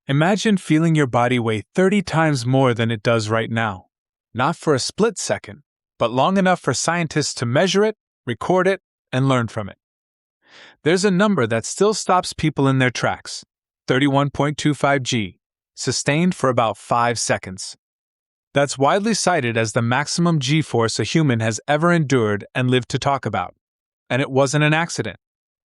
Imagine feeling your body weigh 30 times more than it does right now. Not for a split second, but long enough for scientists to measure it, record it, and learn from it. There's a number that still stops people in their tracks, 31.25 G, sustained for about 5 seconds. That's widely cited as the maximum G-force a human has ever endured and lived to talk about. And it wasn't an accident.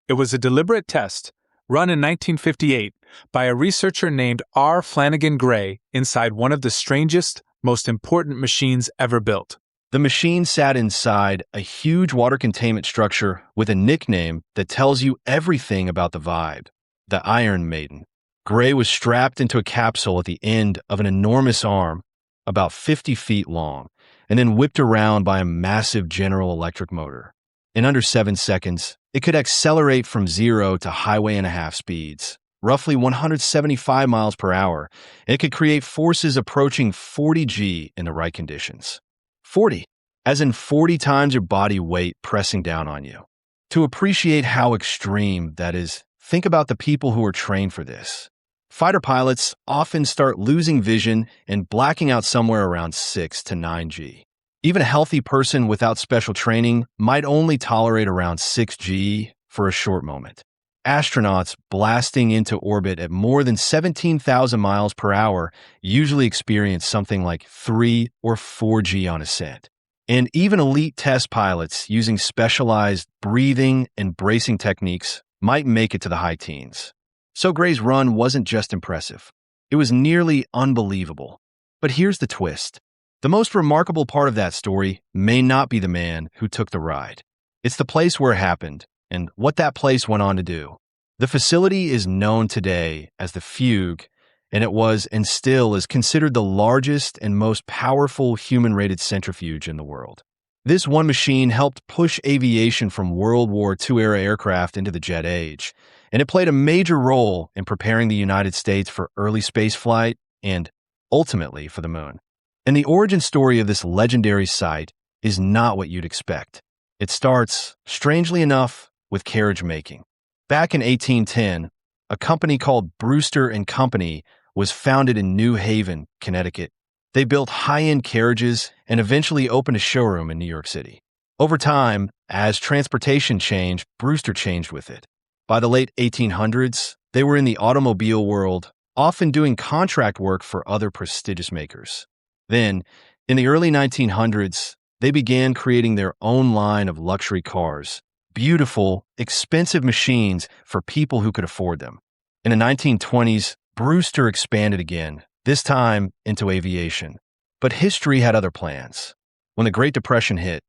It was a deliberate test, run in 1958 by a researcher named Flanagan Gray inside one of the strangest, most important machines ever built. The machine sat inside a huge water containment structure with a nickname that tells you everything about the vibe, the Iron Maiden. Gray was strapped into a capsule at the end of an enormous arm, about 50 feet long, and then whipped around by a massive General Electric motor. In under 7 seconds, it could accelerate from 0 to highway and a half speeds, roughly 175 miles per hour, and it could create forces approaching 40 G in the right conditions. 40, as in 40 times your body weight pressing down on you. To appreciate how extreme that is, think about the people who are trained for this. Fighter pilots often start losing vision and blacking out somewhere around 6 to 9 G. Even a healthy person without special training might only tolerate around 6 G for a short moment. Astronauts blasting into orbit at more than 17,000 miles per hour usually experience something like 3 or 4 G on ascent. And even elite test pilots using specialized breathing and bracing techniques might make it to the high teens. So Gray's run wasn't just impressive. It was nearly unbelievable. But here's the twist. The most remarkable part of that story may not be the man who took the ride. It's the place where it happened and what that place went on to do. The facility is known today as the Fuge, and it was and still is considered the largest and most powerful human-rated centrifuge in the world. This one machine helped push aviation from World War II-era aircraft into the jet age, and it played a major role in preparing the United States for early spaceflight and, ultimately, for the moon. And the origin story of this legendary site is not what you'd expect. It starts, strangely enough, with carriage making. Back in 1810, a company called Brewster and Company was founded in New Haven, Connecticut. They built high-end carriages and eventually opened a showroom in New York City. Over time, as transportation changed, Brewster changed with it. By the late 1800s, they were in the automobile world, often doing contract work for other prestigious makers. Then, in the early 1900s, they began creating their own line of luxury cars, beautiful, expensive machines for people who could afford them. In the 1920s, Brewster expanded again, this time into aviation. But history had other plans. When the Great Depression hit,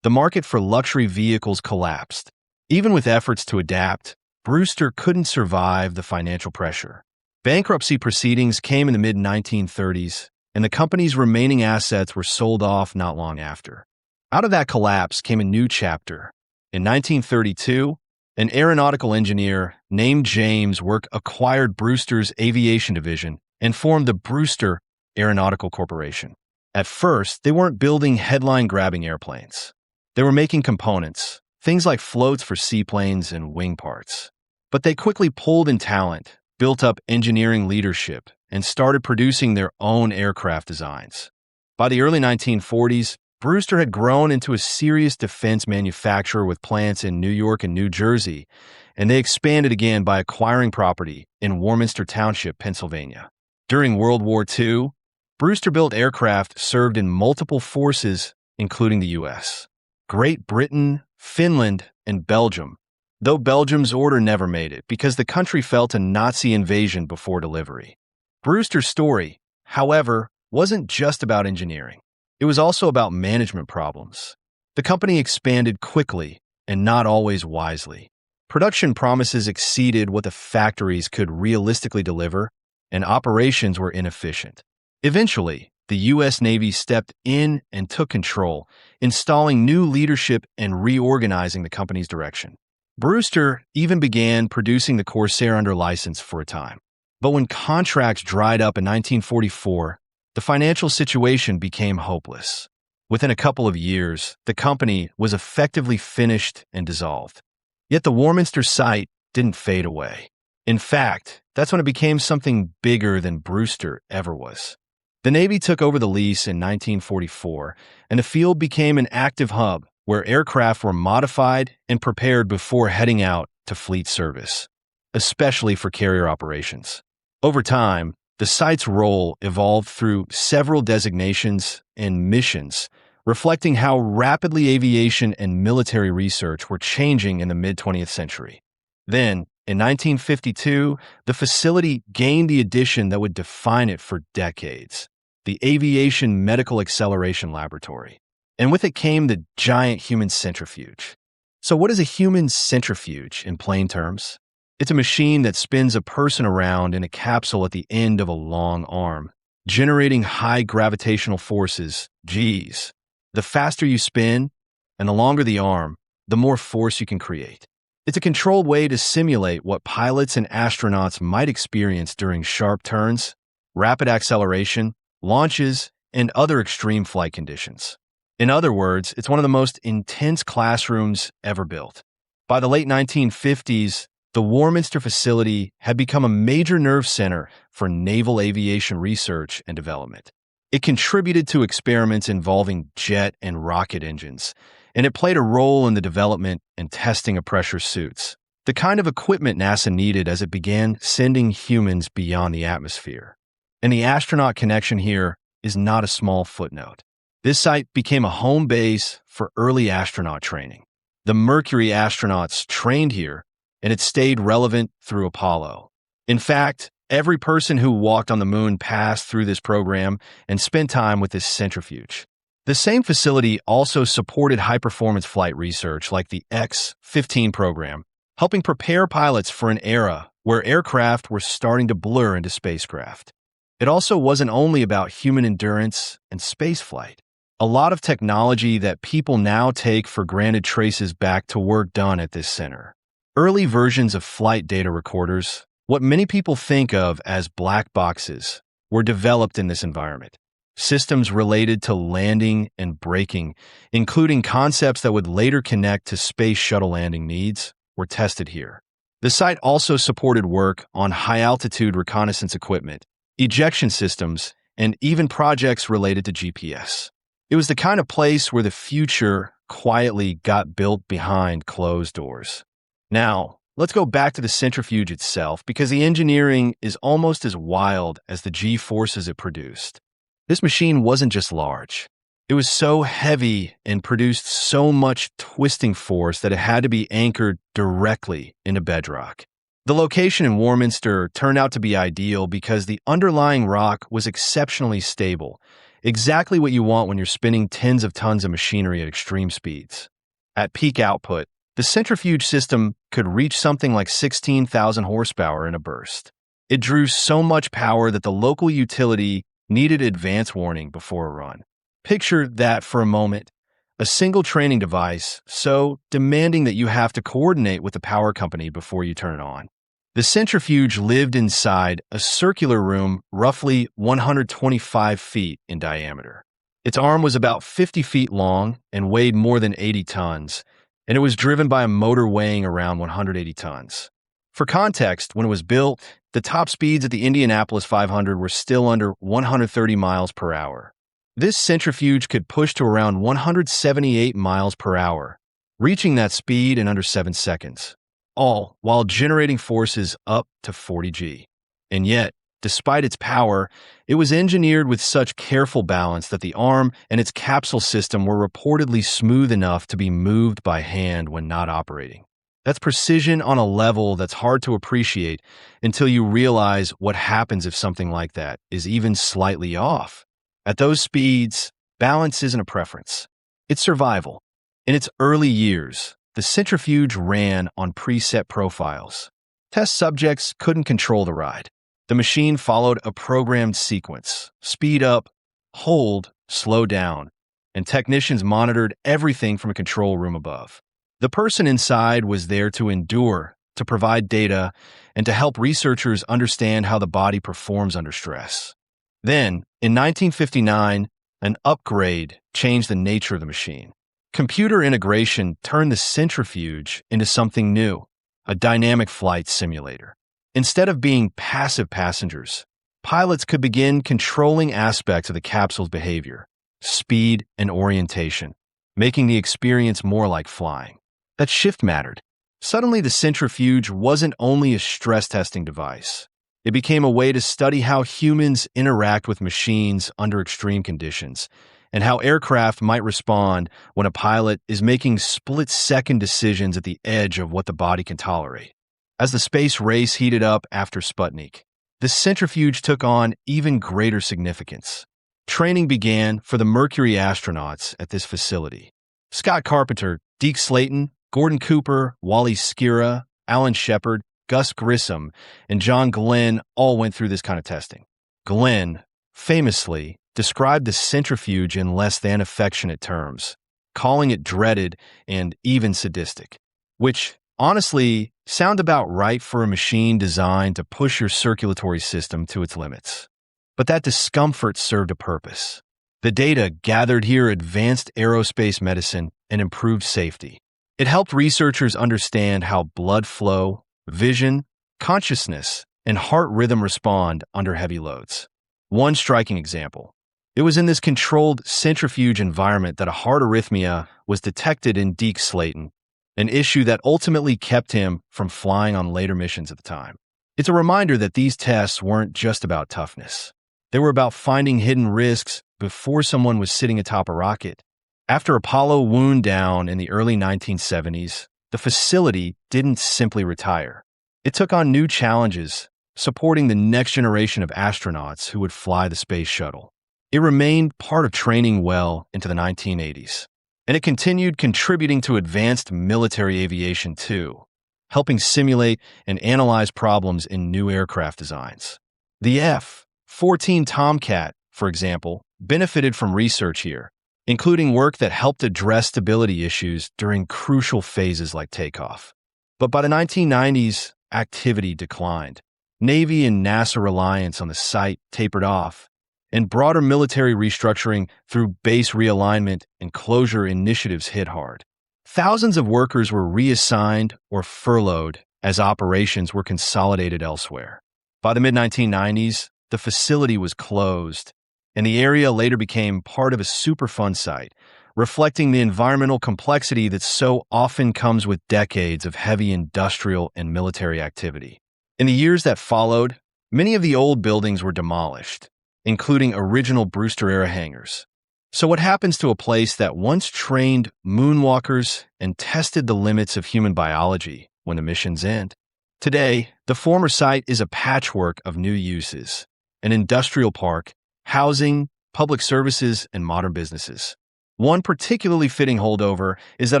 the market for luxury vehicles collapsed. Even with efforts to adapt, Brewster couldn't survive the financial pressure. Bankruptcy proceedings came in the mid-1930s, and the company's remaining assets were sold off not long after. Out of that collapse came a new chapter. In 1932, an aeronautical engineer named James Work acquired Brewster's aviation division and formed the Brewster Aeronautical Corporation. At first, they weren't building headline-grabbing airplanes. They were making components, things like floats for seaplanes and wing parts. But they quickly pulled in talent, built up engineering leadership, and started producing their own aircraft designs. By the early 1940s, Brewster had grown into a serious defense manufacturer with plants in New York and New Jersey, and they expanded again by acquiring property in Warminster Township, Pennsylvania. During World War II, Brewster built aircraft served in multiple forces, including the U.S., Great Britain, Finland, and Belgium, though Belgium's order never made it because the country felt a Nazi invasion before delivery. Brewster's story, however, wasn't just about engineering. It was also about management problems. The company expanded quickly and not always wisely. Production promises exceeded what the factories could realistically deliver, and operations were inefficient. Eventually, the U.S. Navy stepped in and took control, installing new leadership and reorganizing the company's direction. Brewster even began producing the Corsair under license for a time. But when contracts dried up in 1944, the financial situation became hopeless. Within a couple of years, the company was effectively finished and dissolved. Yet the Warminster site didn't fade away. In fact, That's when it became something bigger than Brewster ever was. The Navy took over the lease in 1944, and the field became an active hub where aircraft were modified and prepared before heading out to fleet service, especially for carrier operations. Over time, the site's role evolved through several designations and missions, reflecting how rapidly aviation and military research were changing in the mid-20th century. Then, in 1952, the facility gained the addition that would define it for decades, the Aviation Medical Acceleration Laboratory. And with it came the giant human centrifuge. So what is a human centrifuge in plain terms? It's a machine that spins a person around in a capsule at the end of a long arm, generating high gravitational forces, Gs. The faster you spin, and the longer the arm, the more force you can create. It's a controlled way to simulate what pilots and astronauts might experience during sharp turns, rapid acceleration, launches, and other extreme flight conditions. In other words, it's one of the most intense classrooms ever built. By the late 1950s, the Warminster facility had become a major nerve center for naval aviation research and development. It contributed to experiments involving jet and rocket engines, and it played a role in the development and testing of pressure suits, the kind of equipment NASA needed as it began sending humans beyond the atmosphere. And the astronaut connection here is not a small footnote. This site became a home base for early astronaut training. The Mercury astronauts trained here, and it stayed relevant through Apollo. In fact, every person who walked on the moon passed through this program and spent time with this centrifuge. The same facility also supported high-performance flight research like the X-15 program, helping prepare pilots for an era where aircraft were starting to blur into spacecraft. It also wasn't only about human endurance and spaceflight. A lot of technology that people now take for granted traces back to work done at this center. Early versions of flight data recorders, what many people think of as black boxes, were developed in this environment. Systems related to landing and braking, including concepts that would later connect to space shuttle landing needs, were tested here. The site also supported work on high-altitude reconnaissance equipment, ejection systems, and even projects related to GPS. It was the kind of place where the future quietly got built behind closed doors. Now, let's go back to the centrifuge itself because the engineering is almost as wild as the G-forces it produced. This machine wasn't just large. It was so heavy and produced so much twisting force that it had to be anchored directly into bedrock. The location in Warminster turned out to be ideal because the underlying rock was exceptionally stable, exactly what you want when you're spinning tens of tons of machinery at extreme speeds. At peak output, the centrifuge system could reach something like 16,000 horsepower in a burst. It drew so much power that the local utility needed advance warning before a run. Picture that for a moment. A single training device, so demanding that you have to coordinate with the power company before you turn it on. The centrifuge lived inside a circular room roughly 125 feet in diameter. Its arm was about 50 feet long and weighed more than 80 tons, and it was driven by a motor weighing around 180 tons. For context, when it was built, the top speeds at the Indianapolis 500 were still under 130 miles per hour. This centrifuge could push to around 178 miles per hour, reaching that speed in under 7 seconds, all while generating forces up to 40 G. And yet, despite its power, it was engineered with such careful balance that the arm and its capsule system were reportedly smooth enough to be moved by hand when not operating. That's precision on a level that's hard to appreciate until you realize what happens if something like that is even slightly off. At those speeds, balance isn't a preference. It's survival. In its early years, the centrifuge ran on preset profiles. Test subjects couldn't control the ride. The machine followed a programmed sequence: speed up, hold, slow down, and technicians monitored everything from a control room above. The person inside was there to endure, to provide data, and to help researchers understand how the body performs under stress. Then, in 1959, an upgrade changed the nature of the machine. Computer integration turned the centrifuge into something new, a dynamic flight simulator. Instead of being passive passengers, pilots could begin controlling aspects of the capsule's behavior, speed, and orientation, making the experience more like flying. That shift mattered. Suddenly, the centrifuge wasn't only a stress testing device. It became a way to study how humans interact with machines under extreme conditions, and how aircraft might respond when a pilot is making split-second decisions at the edge of what the body can tolerate. As the space race heated up after Sputnik, the centrifuge took on even greater significance. Training began for the Mercury astronauts at this facility. Scott Carpenter, Deke Slayton, Gordon Cooper, Wally Schirra, Alan Shepard, Gus Grissom, and John Glenn all went through this kind of testing. Glenn, famously, described the centrifuge in less than affectionate terms, calling it dreaded and even sadistic, which, honestly, sound about right for a machine designed to push your circulatory system to its limits. But that discomfort served a purpose. The data gathered here advanced aerospace medicine and improved safety. It helped researchers understand how blood flow, vision, consciousness, and heart rhythm respond under heavy loads. One striking example. It was in this controlled centrifuge environment that a heart arrhythmia was detected in Deke Slayton, an issue that ultimately kept him from flying on later missions at the time. It's a reminder that these tests weren't just about toughness. They were about finding hidden risks before someone was sitting atop a rocket. After Apollo wound down in the early 1970s, the facility didn't simply retire. It took on new challenges, supporting the next generation of astronauts who would fly the space shuttle. It remained part of training well into the 1980s, and it continued contributing to advanced military aviation too, helping simulate and analyze problems in new aircraft designs. The F-14 Tomcat, for example, benefited from research here, including work that helped address stability issues during crucial phases like takeoff. But by the 1990s, activity declined. Navy and NASA reliance on the site tapered off, and broader military restructuring through base realignment and closure initiatives hit hard. Thousands of workers were reassigned or furloughed as operations were consolidated elsewhere. By the mid-1990s, the facility was closed, and the area later became part of a Superfund site, reflecting the environmental complexity that so often comes with decades of heavy industrial and military activity. In the years that followed, many of the old buildings were demolished, including original Brewster-era hangars. So what happens to a place that once trained moonwalkers and tested the limits of human biology when the missions end? Today, the former site is a patchwork of new uses: an industrial park, housing, public services, and modern businesses. One particularly fitting holdover is that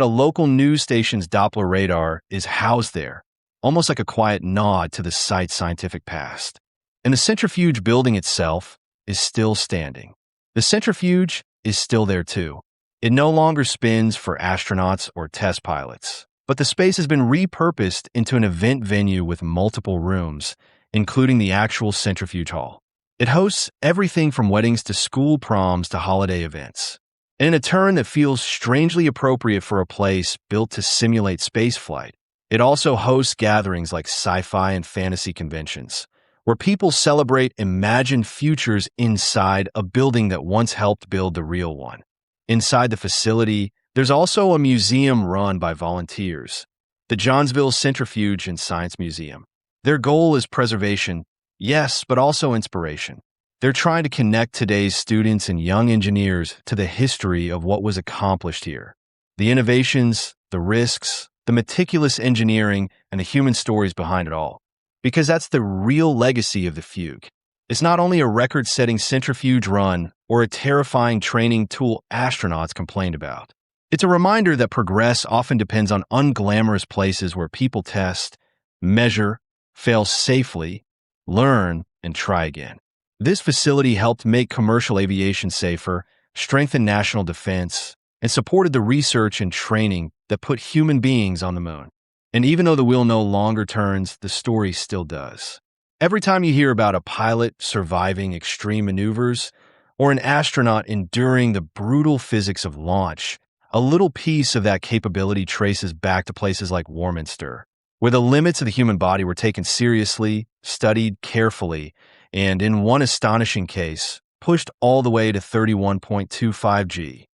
a local news station's Doppler radar is housed there, almost like a quiet nod to the site's scientific past. And the centrifuge building itself is still standing. The centrifuge is still there too. It no longer spins for astronauts or test pilots, but the space has been repurposed into an event venue with multiple rooms, including the actual centrifuge hall. It hosts everything from weddings to school proms to holiday events. And in a turn that feels strangely appropriate for a place built to simulate spaceflight, it also hosts gatherings like sci-fi and fantasy conventions, where people celebrate imagined futures inside a building that once helped build the real one. Inside the facility, there's also a museum run by volunteers, the Johnsville Centrifuge and Science Museum. Their goal is preservation, yes, but also inspiration. They're trying to connect today's students and young engineers to the history of what was accomplished here. The innovations, the risks, the meticulous engineering, and the human stories behind it all. Because that's the real legacy of the Fuge. It's not only a record-setting centrifuge run or a terrifying training tool astronauts complained about. It's a reminder that progress often depends on unglamorous places where people test, measure, fail safely, learn, and try again. This facility helped make commercial aviation safer, strengthen national defense, and supported the research and training that put human beings on the moon. And even though the wheel no longer turns, the story still does. Every time you hear about a pilot surviving extreme maneuvers or an astronaut enduring the brutal physics of launch, a little piece of that capability traces back to places like Warminster, where the limits of the human body were taken seriously, studied carefully, and in one astonishing case, pushed all the way to 31.25 G.